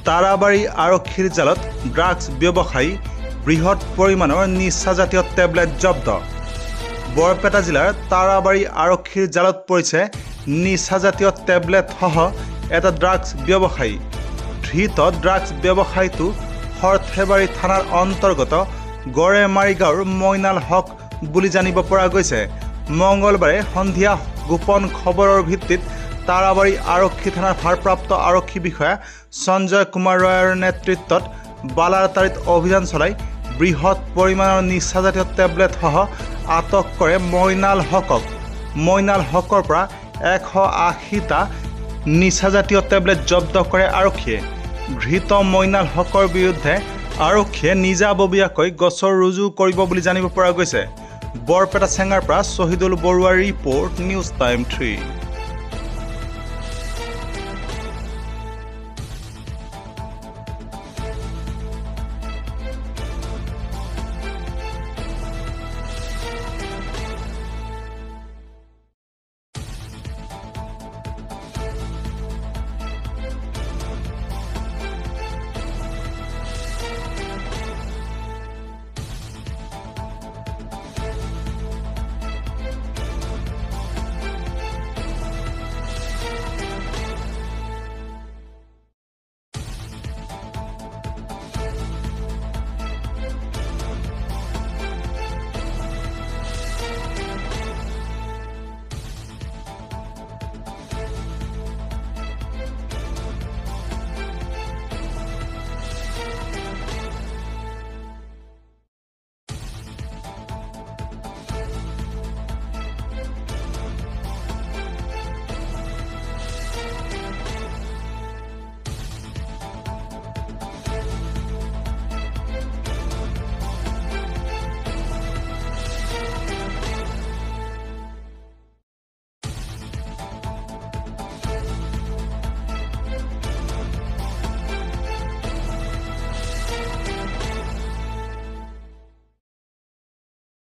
তাৰাবাৰী আৰক্ষীৰ জালত ড্ৰাগছ ব্যৱসায়ী বৃহৎ পৰিমাণৰ নিচাজাতীয় টেবলেট জব্দ। বৰপেটা জিলাৰ তাৰাবাৰী আৰক্ষীৰ জালত পৰিছে নিচাজাতীয় টেবলেটসহ এটা ড্ৰাগছ ব্যৱসায়ী। ধৃত ড্ৰাগছ ব্যৱসায়ীটো সৰ্থেবাৰী থানাৰ অন্তৰ্গত গড়েমাৰী গাঁৱৰ মইনাল হক বুলি জানিব পৰা গৈছে। মঙলবাৰে সন্ধিয়া গোপন খবৰৰ ভিত্তিত তাৰাবাৰী আৰক্ষী থানাৰ ভাৰপ্ৰাপ্ত আৰক্ষী বিষয়া সঞ্জয় কুমাৰ ৰয়ৰ নেতৃত্বত বালাৰতাৰীত অভিযান চলাই বৃহৎ পৰিমাণৰ নিচাজাতীয় টেবলেটসহ আটক কৰে মইনাল হকক। মইনাল হকৰ পৰা 180টা নিচাজাতীয় টেবলেট জব্দ কৰে আৰক্ষীয়ে। ধৃত মইনাল হকৰ বিৰুদ্ধে আৰক্ষীয়ে নিজাববীয়াকৈ গোচৰ ৰুজু কৰিব বুলি জানিব পৰা গৈছে। বৰপেটা চেঙাৰ পৰা শহীদুল বৰুৱাৰ ৰিপৰ্ট, নিউজ টাইম 3।